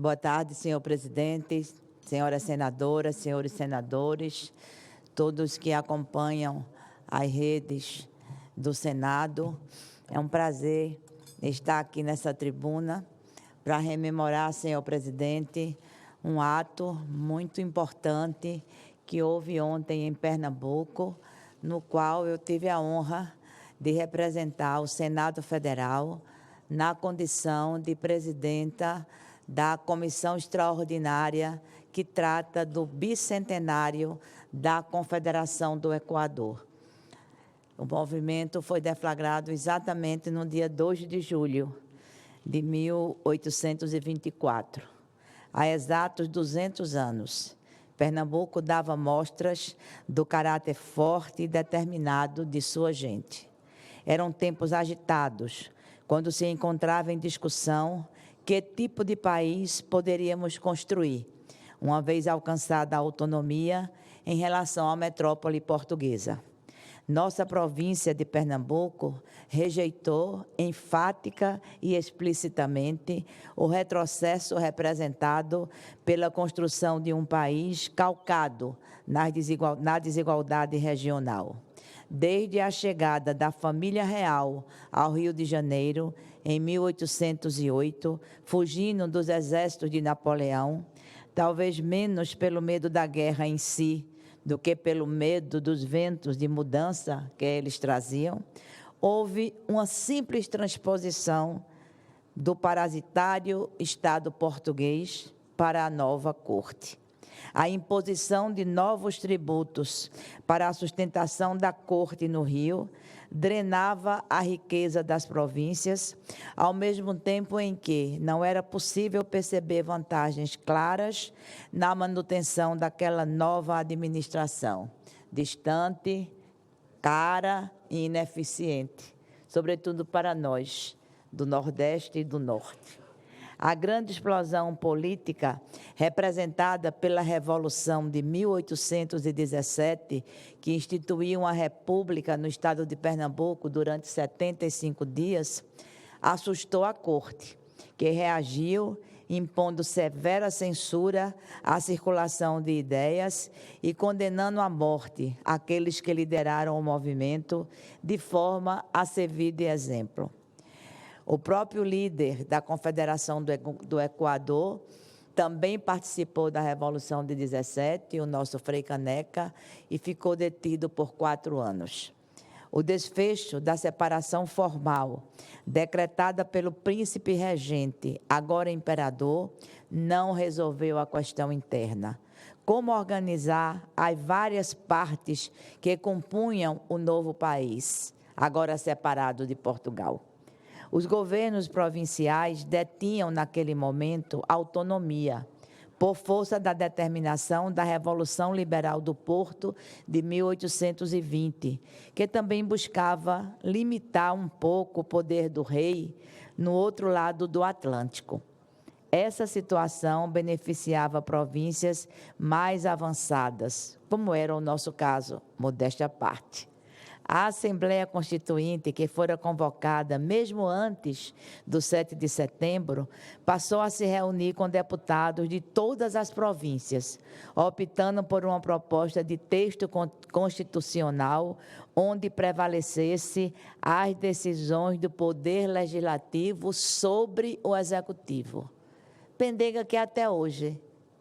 Boa tarde, senhor presidente, senhoras senadoras, senhores senadores, todos que acompanham as redes do Senado. É um prazer estar aqui nessa tribuna para rememorar, senhor presidente, um ato muito importante que houve ontem em Pernambuco, no qual eu tive a honra de representar o Senado Federal na condição de presidenta da Comissão Extraordinária que trata do bicentenário da Confederação do Equador. O movimento foi deflagrado exatamente no dia 2 de julho de 1824. Há exatos 200 anos, Pernambuco dava mostras do caráter forte e determinado de sua gente. Eram tempos agitados, quando se encontrava em discussão que tipo de país poderíamos construir, uma vez alcançada a autonomia em relação à metrópole portuguesa. Nossa província de Pernambuco rejeitou enfática e explicitamente o retrocesso representado pela construção de um país calcado na desigualdade regional. Desde a chegada da família real ao Rio de Janeiro, em 1808, fugindo dos exércitos de Napoleão, talvez menos pelo medo da guerra em si, do que pelo medo dos ventos de mudança que eles traziam, houve uma simples transposição do parasitário Estado português para a nova corte. A imposição de novos tributos para a sustentação da corte no Rio drenava a riqueza das províncias, ao mesmo tempo em que não era possível perceber vantagens claras na manutenção daquela nova administração, distante, cara e ineficiente, sobretudo para nós, do Nordeste e do Norte. A grande explosão política representada pela Revolução de 1817, que instituiu uma república no estado de Pernambuco durante 75 dias, assustou a corte, que reagiu impondo severa censura à circulação de ideias e condenando à morte aqueles que lideraram o movimento de forma a servir de exemplo. O próprio líder da Confederação do Equador também participou da Revolução de 17, o nosso Frei Caneca, e ficou detido por 4 anos. O desfecho da separação formal, decretada pelo príncipe regente, agora imperador, não resolveu a questão interna. Como organizar as várias partes que compunham o novo país, agora separado de Portugal? Os governos provinciais detinham, naquele momento, autonomia, por força da determinação da Revolução Liberal do Porto de 1820, que também buscava limitar um pouco o poder do rei no outro lado do Atlântico. Essa situação beneficiava províncias mais avançadas, como era o nosso caso, modéstia à parte. A Assembleia Constituinte, que fora convocada mesmo antes do 7 de setembro, passou a se reunir com deputados de todas as províncias, optando por uma proposta de texto constitucional onde prevalecesse as decisões do Poder Legislativo sobre o Executivo. Pendenga que até hoje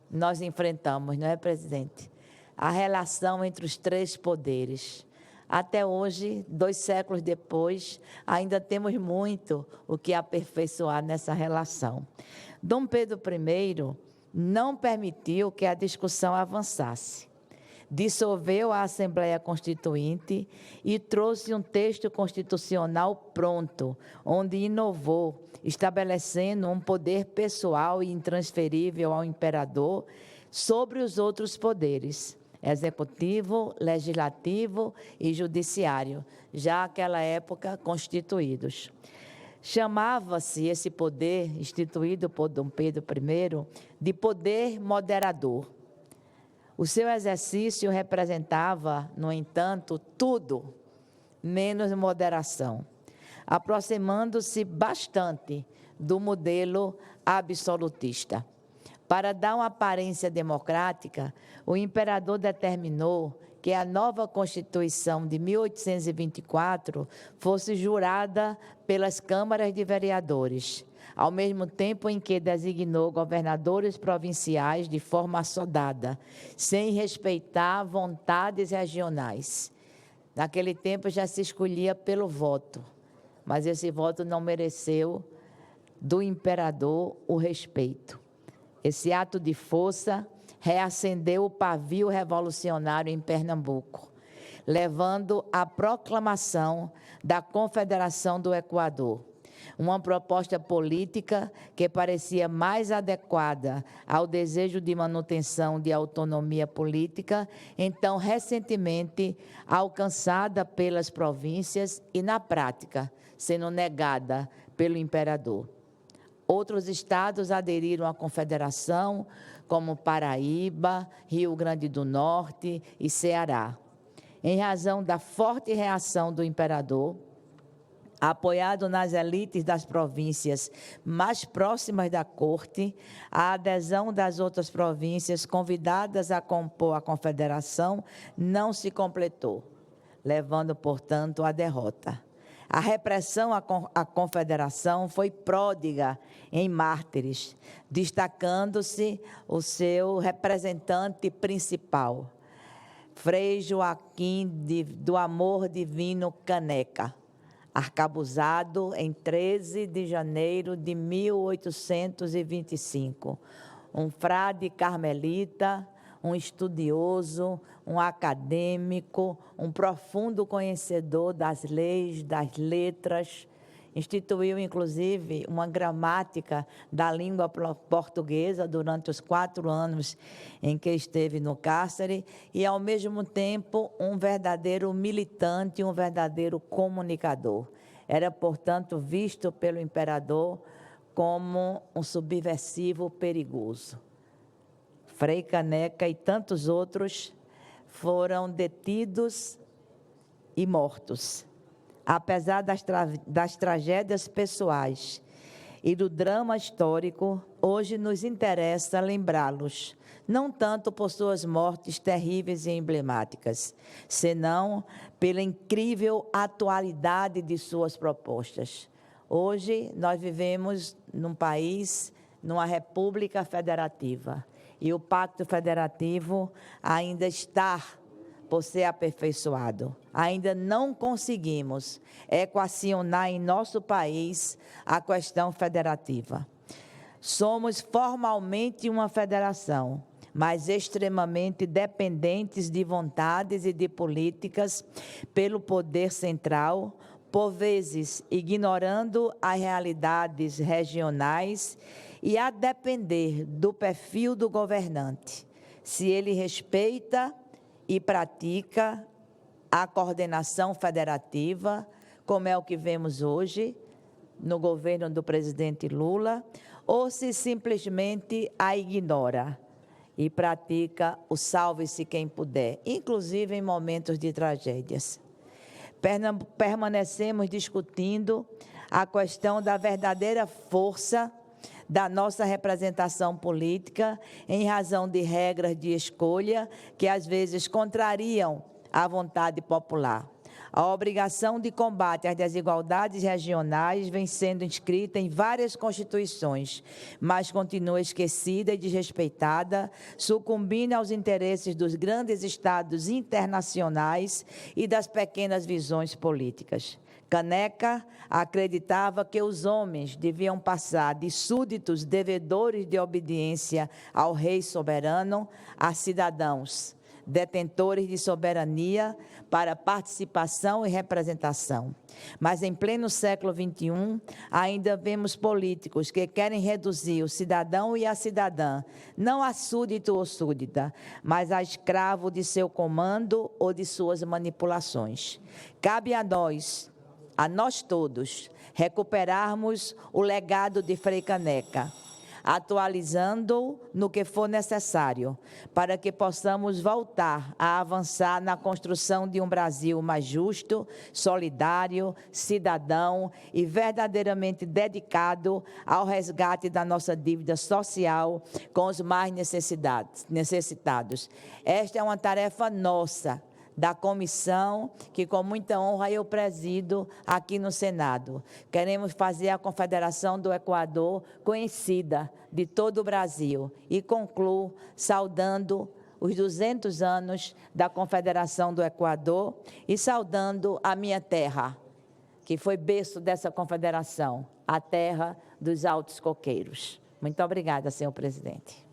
nós enfrentamos, não é, presidente? A relação entre os 3 poderes. Até hoje, 2 séculos depois, ainda temos muito o que aperfeiçoar nessa relação. Dom Pedro I não permitiu que a discussão avançasse. Dissolveu a Assembleia Constituinte e trouxe um texto constitucional pronto, onde inovou, estabelecendo um poder pessoal e intransferível ao imperador sobre os outros poderes, executivo, legislativo e judiciário, já naquela época constituídos. Chamava-se esse poder, instituído por Dom Pedro I, de poder moderador. O seu exercício representava, no entanto, tudo menos moderação, aproximando-se bastante do modelo absolutista. Para dar uma aparência democrática, o imperador determinou que a nova Constituição de 1824 fosse jurada pelas câmaras de vereadores, ao mesmo tempo em que designou governadores provinciais de forma assodada, sem respeitar vontades regionais. Naquele tempo já se escolhia pelo voto, mas esse voto não mereceu do imperador o respeito. Esse ato de força reacendeu o pavio revolucionário em Pernambuco, levando à proclamação da Confederação do Equador, uma proposta política que parecia mais adequada ao desejo de manutenção de autonomia política, então recentemente alcançada pelas províncias e, na prática, sendo negada pelo imperador. Outros estados aderiram à Confederação, como Paraíba, Rio Grande do Norte e Ceará. Em razão da forte reação do imperador, apoiado nas elites das províncias mais próximas da corte, a adesão das outras províncias convidadas a compor a Confederação não se completou, levando, portanto, à derrota. A repressão à Confederação foi pródiga em mártires, destacando-se o seu representante principal, Frei Joaquim do Amor Divino Caneca, arcabuzado em 13 de janeiro de 1825, um frade carmelita, um estudioso, um acadêmico, um profundo conhecedor das leis, das letras. Instituiu, inclusive, uma gramática da língua portuguesa durante os 4 anos em que esteve no cárcere e, ao mesmo tempo, um verdadeiro militante, um verdadeiro comunicador. Era, portanto, visto pelo imperador como um subversivo perigoso. Frei Caneca e tantos outros foram detidos e mortos. Apesar das tragédias pessoais e do drama histórico, hoje nos interessa lembrá-los, não tanto por suas mortes terríveis e emblemáticas, senão pela incrível atualidade de suas propostas. Hoje, nós vivemos num país, numa república federativa, e o Pacto Federativo ainda está por ser aperfeiçoado. Ainda não conseguimos equacionar em nosso país a questão federativa. Somos formalmente uma federação, mas extremamente dependentes de vontades e de políticas pelo poder central, por vezes ignorando as realidades regionais e a depender do perfil do governante, se ele respeita e pratica a coordenação federativa, como é o que vemos hoje no governo do presidente Lula, ou se simplesmente a ignora e pratica o salve-se quem puder, inclusive em momentos de tragédias. Permanecemos discutindo a questão da verdadeira força da nossa representação política em razão de regras de escolha que às vezes contrariam a vontade popular. A obrigação de combate às desigualdades regionais vem sendo inscrita em várias constituições, mas continua esquecida e desrespeitada, sucumbindo aos interesses dos grandes estados internacionais e das pequenas visões políticas. Caneca acreditava que os homens deviam passar de súditos devedores de obediência ao rei soberano a cidadãos, detentores de soberania para participação e representação. Mas em pleno século XXI, ainda vemos políticos que querem reduzir o cidadão e a cidadã, não a súdito ou súdita, mas a escravo de seu comando ou de suas manipulações. Cabe a nós todos, recuperarmos o legado de Frei Caneca, atualizando-o no que for necessário, para que possamos voltar a avançar na construção de um Brasil mais justo, solidário, cidadão e verdadeiramente dedicado ao resgate da nossa dívida social com os mais necessitados. Esta é uma tarefa nossa, da comissão, que com muita honra eu presido aqui no Senado. Queremos fazer a Confederação do Equador conhecida de todo o Brasil. E concluo saudando os 200 anos da Confederação do Equador e saudando a minha terra, que foi berço dessa confederação, a terra dos Altos Coqueiros. Muito obrigada, senhor presidente.